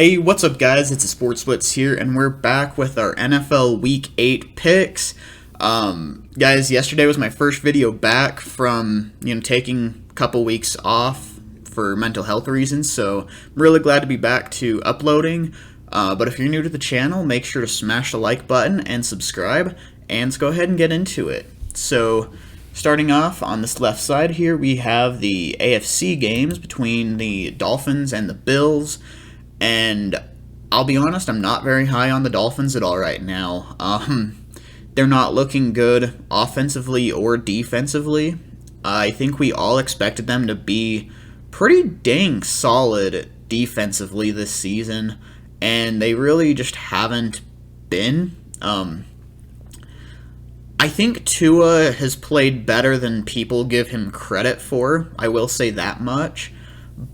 Hey, what's up, guys? It's a Sports Blitz here, and we're back with our NFL Week 8 picks. Guys, yesterday was my first video back from, taking a couple weeks off for mental health reasons, so I'm really glad to be back to uploading. But if you're new to the channel, make sure to smash the like button and subscribe, and let's go ahead and get into it. So, starting off on this left side here, we have the AFC games between the Dolphins and the Bills. And I'll be honest, I'm not very high on the Dolphins at all right now. They're not looking good offensively or defensively. I think we all expected them to be pretty dang solid defensively this season, and they really just haven't been. I think Tua has played better than people give him credit for. I will say that much,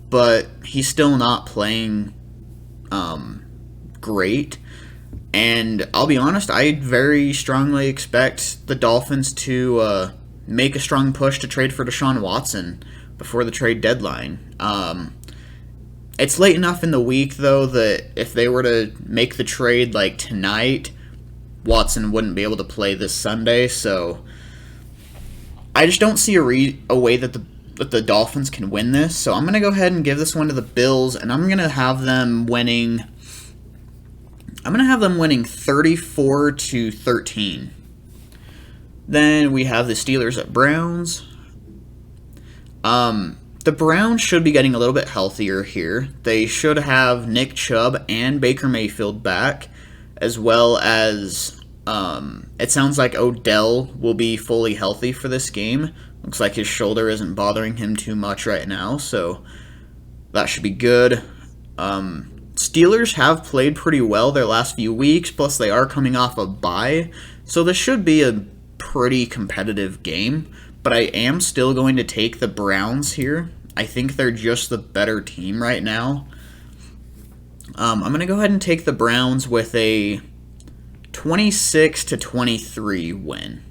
but he's still not playing great, and I'll be honest, I very strongly expect the Dolphins to make a strong push to trade for Deshaun Watson before the trade deadline. It's late enough in the week, though, that if they were to make the trade like tonight, Watson wouldn't be able to play this Sunday, so I just don't see a way that the Dolphins can win this, so I'm going to go ahead and give this one to the Bills, and I'm going to have them winning 34-13. Then we have the Steelers at Browns. The Browns should be getting a little bit healthier here. They should have Nick Chubb and Baker Mayfield back, as well as it sounds like Odell will be fully healthy for this game. Looks like his shoulder isn't bothering him too much right now, so that should be good. Steelers have played pretty well their last few weeks, plus they are coming off a bye, so this should be a pretty competitive game, but I am still going to take the Browns here. I think they're just the better team right now. I'm going to go ahead and take the Browns with a 26-23 win.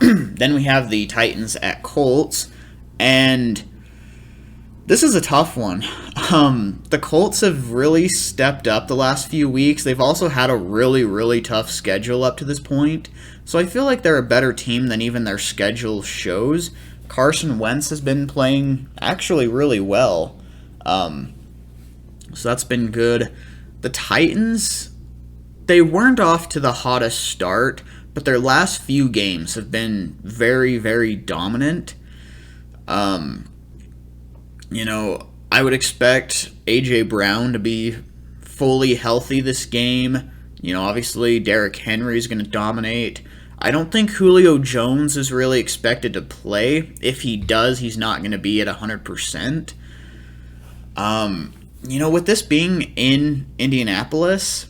Then we have the Titans at Colts, and this is a tough one. The Colts have really stepped up the last few weeks. They've also had a really, really tough schedule up to this point, so I feel like they're a better team than even their schedule shows. Carson Wentz has been playing actually really well, so that's been good. The Titans, they weren't off to the hottest start, but their last few games have been very, very dominant. I would expect A.J. Brown to be fully healthy this game. Obviously, Derrick Henry is going to dominate. I don't think Julio Jones is really expected to play. If he does, he's not going to be at 100%. With this being in Indianapolis,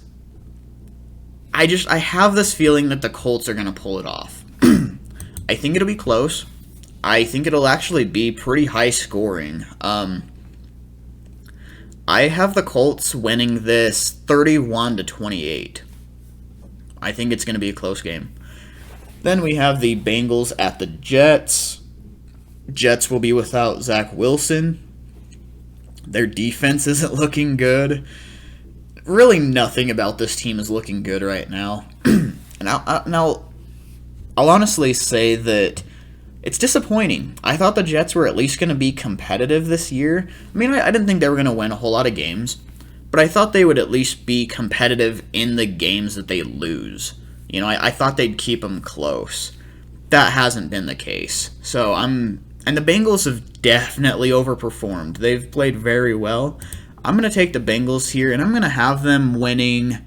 I have this feeling that the Colts are going to pull it off. I think it'll be close. I think it'll actually be pretty high scoring. I have the Colts winning this 31-28. I think it's going to be a close game. Then we have the Bengals at the Jets. Jets will be without Zach Wilson. Their defense isn't looking good. Really nothing about this team is looking good right now. And I'll honestly say that it's disappointing. I thought the Jets were at least going to be competitive this year. I mean, I didn't think they were going to win a whole lot of games, but I thought they would at least be competitive in the games that they lose. I thought they'd keep them close. That hasn't been the case. And the Bengals have definitely overperformed. They've played very well. I'm going to take the Bengals here, and I'm going to have them winning.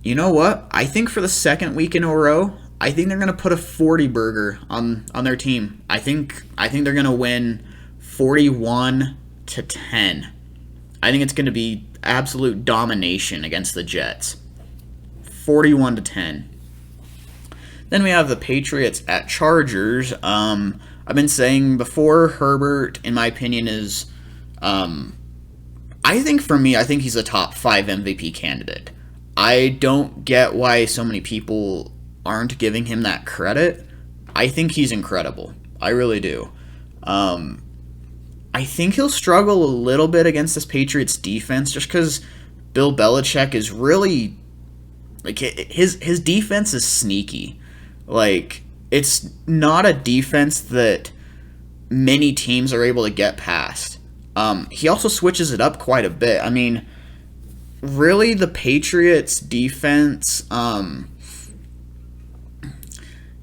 You know what? I think for the second week in a row, I think they're going to put a 40 burger on their team. I think they're going to win 41-10. I think it's going to be absolute domination against the Jets. 41-10. Then we have the Patriots at Chargers. I've been saying before, Herbert, in my opinion, is I think he's a top 5 MVP candidate. I don't get why so many people aren't giving him that credit. I think he's incredible. I really do. I think he'll struggle a little bit against this Patriots defense just because Bill Belichick is really like his defense is sneaky. Like it's not a defense that many teams are able to get past. He also switches it up quite a bit. I mean, really, the Patriots defense,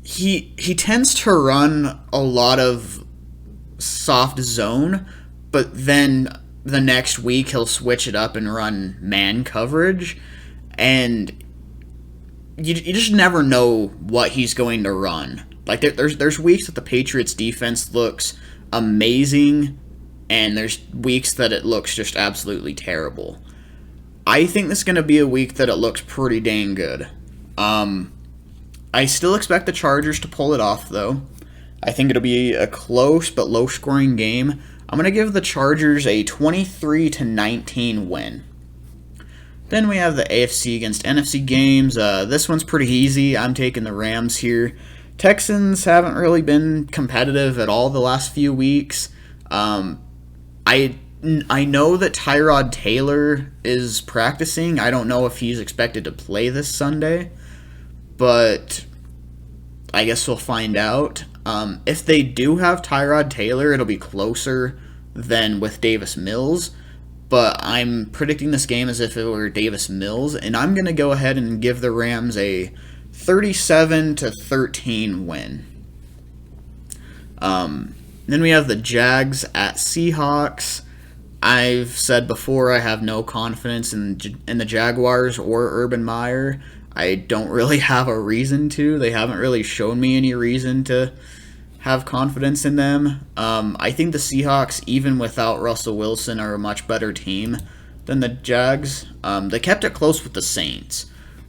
he tends to run a lot of soft zone, but then the next week he'll switch it up and run man coverage, and you just never know what he's going to run. Like there's weeks that the Patriots defense looks amazing, and there's weeks that it looks just absolutely terrible. I think this is going to be a week that it looks pretty dang good. I still expect the Chargers to pull it off, though. I think it'll be a close but low-scoring game. I'm going to give the Chargers a 23-19 win. Then we have the AFC against NFC games. This one's pretty easy. I'm taking the Rams here. Texans haven't really been competitive at all the last few weeks. I know that Tyrod Taylor is practicing. I don't know if he's expected to play this Sunday, but I guess we'll find out. If they do have Tyrod Taylor, it'll be closer than with Davis Mills, but I'm predicting this game as if it were Davis Mills, and I'm going to go ahead and give the Rams a 37-13 win. Then we have the Jags at Seahawks. I've said before I have no confidence in the Jaguars or Urban Meyer. I don't really have a reason to. They haven't really shown me any reason to have confidence in them. I think the Seahawks, even without Russell Wilson, are a much better team than the Jags. They kept it close with the Saints.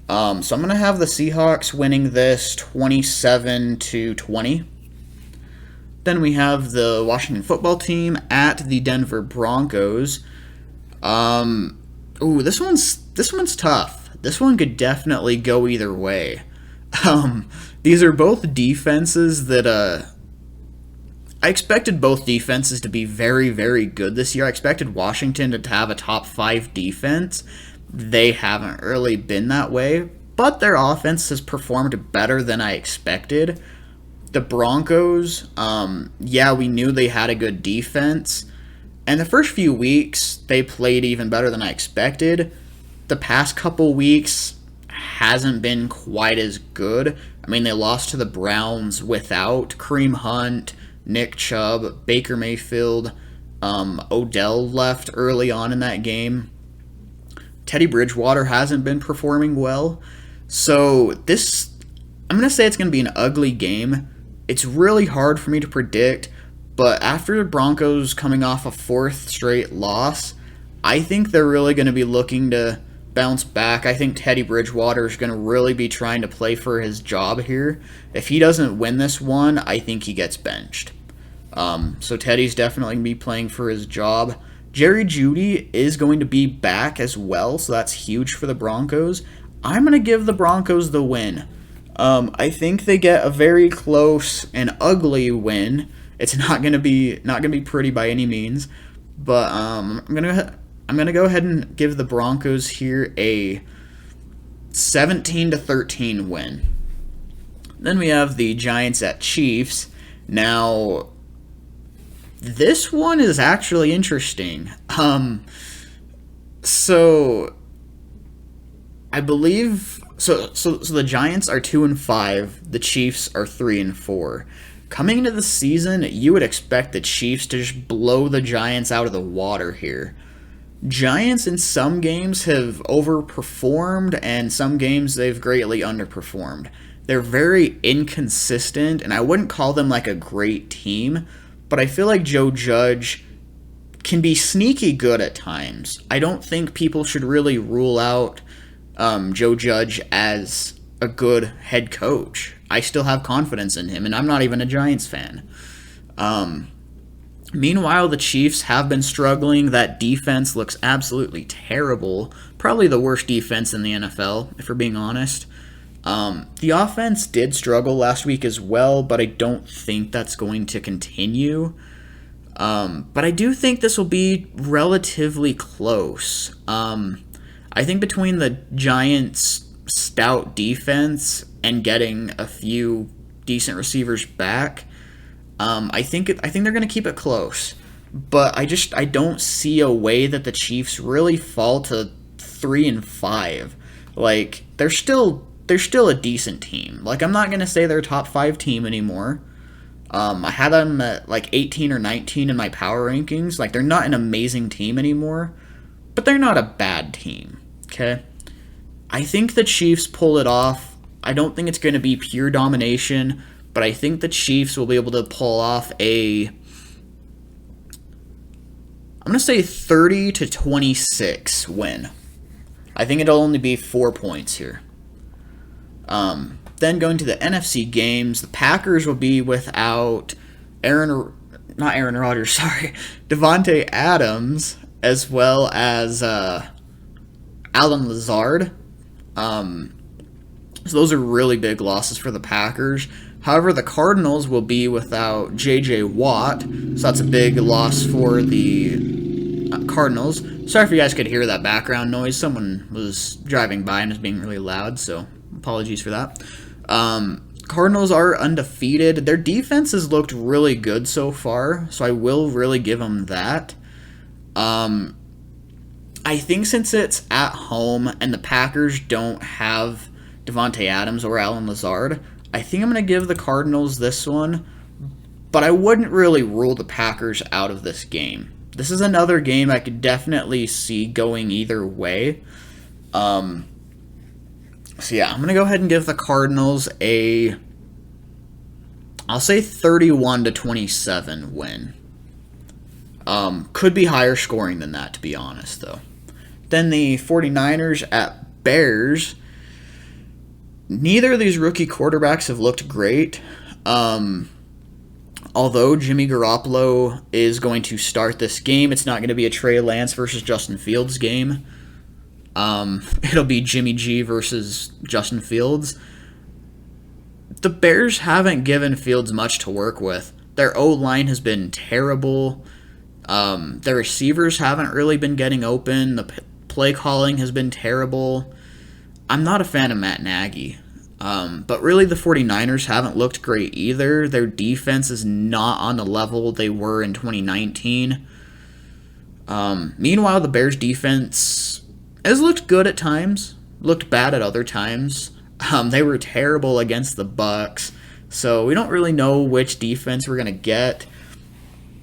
So I'm going to have the Seahawks winning this 27-20. Then we have the Washington football team at the Denver Broncos. This one's tough. This one could definitely go either way. These are both defenses that I expected both defenses to be very, very good this year. I expected Washington to have a top 5 defense. They haven't really been that way, but their offense has performed better than I expected. The Broncos, we knew they had a good defense. And the first few weeks, they played even better than I expected. The past couple weeks hasn't been quite as good. I mean, they lost to the Browns without Kareem Hunt, Nick Chubb, Baker Mayfield. Odell left early on in that game. Teddy Bridgewater hasn't been performing well. So I'm going to say it's going to be an ugly game. It's really hard for me to predict, but after the Broncos coming off a 4th straight loss, I think they're really going to be looking to bounce back. I think Teddy Bridgewater is going to really be trying to play for his job here. If he doesn't win this one, I think he gets benched. So Teddy's definitely going to be playing for his job. Jerry Jeudy is going to be back as well, so that's huge for the Broncos. I'm going to give the Broncos the win. I think they get a very close and ugly win. It's not gonna be pretty by any means, but I'm gonna go ahead and give the Broncos here a 17-13 win. Then we have the Giants at Chiefs. Now, this one is actually interesting. So I believe. So the Giants are 2-5. The Chiefs are 3-4. Coming into the season, you would expect the Chiefs to just blow the Giants out of the water here. Giants in some games have overperformed, and some games they've greatly underperformed. They're very inconsistent, and I wouldn't call them like a great team, but I feel like Joe Judge can be sneaky good at times. I don't think people should really rule out Joe Judge as a good head coach. I still have confidence in him, and I'm not even a Giants fan. Meanwhile, the Chiefs have been struggling. That defense looks absolutely terrible. Probably the worst defense in the NFL, if we're being honest. The offense did struggle last week as well, but I don't think that's going to continue. But I do think this will be relatively close. I think between the Giants' stout defense and getting a few decent receivers back, I think they're going to keep it close. But I don't see a way that the Chiefs really fall to 3-5. Like they're still a decent team. Like I'm not going to say they're a top 5 team anymore. I had them at like 18 or 19 in my power rankings. Like they're not an amazing team anymore, but they're not a bad team. Okay, I think the Chiefs pull it off. I don't think it's going to be pure domination, but I think the Chiefs will be able to pull off I'm going to say 30-26 win. I think it'll only be 4 points here. Then going to the NFC games, the Packers will be without Aaron Rodgers, Davante Adams, as well as Alan Lazard. So those are really big losses for the Packers. However, the Cardinals will be without J.J. Watt, so that's a big loss for the Cardinals. Sorry if you guys could hear that background noise. Someone was driving by and was being really loud, so apologies for that. Cardinals are undefeated. Their defense has looked really good so far, so I will really give them that. I think since it's at home and the Packers don't have Davante Adams or Alan Lazard, I think I'm going to give the Cardinals this one, but I wouldn't really rule the Packers out of this game. This is another game I could definitely see going either way. So yeah, I'm going to go ahead and give the Cardinals I'll say 31-27 win. Could be higher scoring than that, to be honest, though. Then the 49ers at Bears. Neither of these rookie quarterbacks have looked great. Although Jimmy Garoppolo is going to start this game, it's not going to be a Trey Lance versus Justin Fields game. It'll be Jimmy G versus Justin Fields. The Bears haven't given Fields much to work with. Their O-line has been terrible. Their receivers haven't really been getting open. The play calling has been terrible. I'm not a fan of Matt Nagy. But really the 49ers haven't looked great either. Their defense is not on the level they were in 2019. Meanwhile, the Bears defense has looked good at times, looked bad at other times. They were terrible against the Bucs, so we don't really know which defense we're going to get.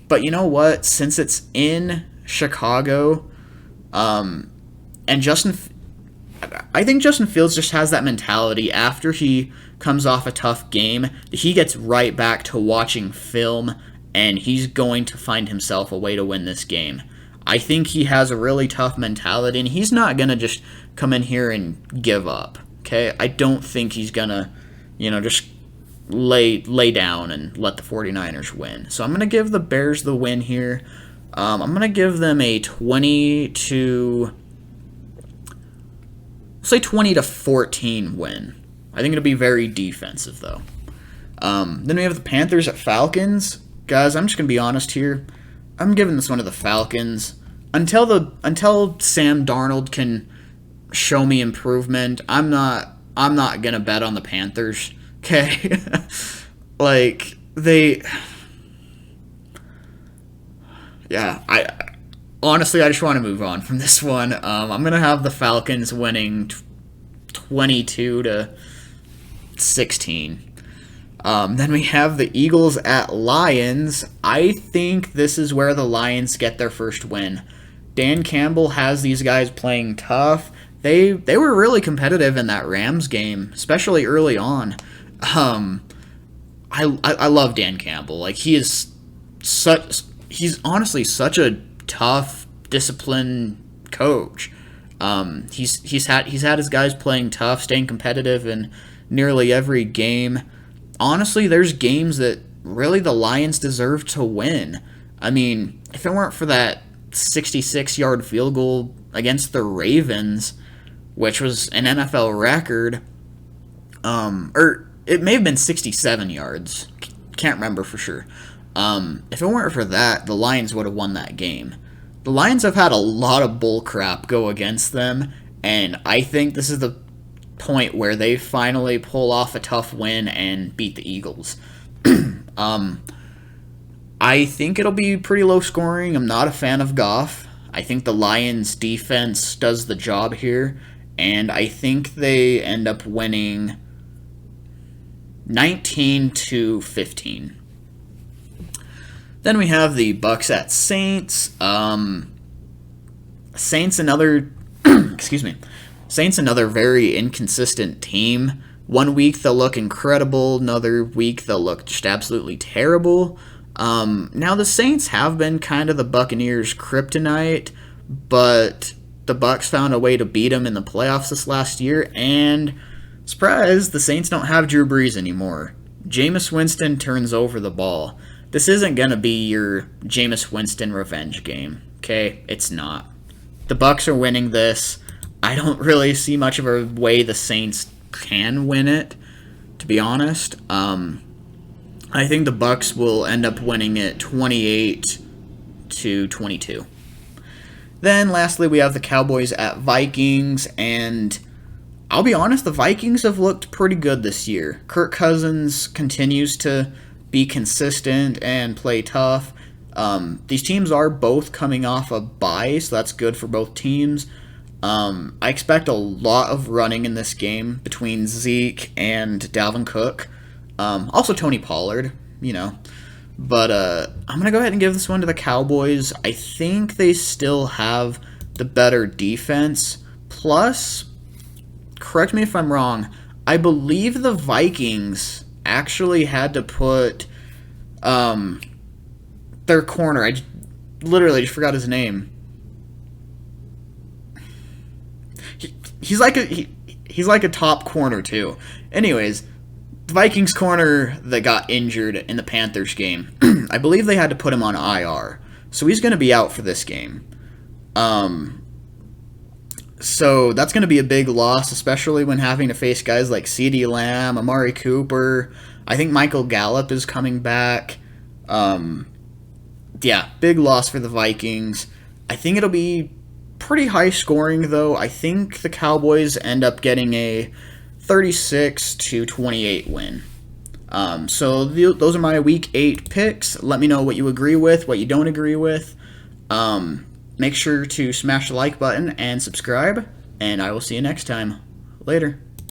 But you know what? Since it's in Chicago, and I think Justin Fields just has that mentality. After he comes off a tough game, he gets right back to watching film, and he's going to find himself a way to win this game. I think he has a really tough mentality, and he's not going to just come in here and give up. Okay, I don't think he's going to, just lay down and let the 49ers win. So I'm going to give the Bears the win here. I'm going to give them a 20-14 win. I think it'll be very defensive, though. Then we have the Panthers at Falcons. Guys, I'm just going to be honest here. I'm giving this one to the Falcons. Until Sam Darnold can show me improvement, I'm not going to bet on the Panthers. Okay? Honestly, I just want to move on from this one. I'm going to have the Falcons winning 22-16. Then we have the Eagles at Lions. I think this is where the Lions get their first win. Dan Campbell has these guys playing tough. They were really competitive in that Rams game, especially early on. I love Dan Campbell. He's honestly such a tough, disciplined coach. He's had his guys playing tough, staying competitive in nearly every game. Honestly, there's games that really the Lions deserve to win. I mean, if it weren't for that 66-yard field goal against the Ravens, which was an NFL record, or it may have been 67 yards. Can't remember for sure. If it weren't for that, the Lions would have won that game. The Lions have had a lot of bull crap go against them, and I think this is the point where they finally pull off a tough win and beat the Eagles. I think it'll be pretty low scoring. I'm not a fan of Goff. I think the Lions defense does the job here, and I think they end up winning 19-15. Then we have the Bucks at Saints. Saints another Saints another very inconsistent team. One week they'll look incredible, another week they'll look just absolutely terrible. Now the Saints have been kind of the Buccaneers' kryptonite, but the Bucks found a way to beat them in the playoffs this last year, and surprise, the Saints don't have Drew Brees anymore. Jameis Winston turns over the ball. This isn't going to be your Jameis Winston revenge game, okay? It's not. The Bucks are winning this. I don't really see much of a way the Saints can win it, to be honest. I think the Bucks will end up winning it 28-22. Then lastly, we have the Cowboys at Vikings, and I'll be honest, the Vikings have looked pretty good this year. Kirk Cousins continues to be consistent and play tough. These teams are both coming off a bye, so that's good for both teams. I expect a lot of running in this game between Zeke and Dalvin Cook. Also Tony Pollard, But I'm going to go ahead and give this one to the Cowboys. I think they still have the better defense. Plus, correct me if I'm wrong, I believe the Vikings actually had to put their corner. I literally just forgot his name. He's like a top corner too. Anyways, the Vikings corner that got injured in the Panthers game, I believe they had to put him on IR. So he's going to be out for this game. So that's going to be a big loss, especially when having to face guys like CeeDee Lamb, Amari Cooper. I think Michael Gallup is coming back. Big loss for the Vikings. I think it'll be pretty high scoring, though. I think the Cowboys end up getting a 36-28 win. So those are my Week 8 picks. Let me know what you agree with, what you don't agree with. Make sure to smash the like button and subscribe, and I will see you next time. Later.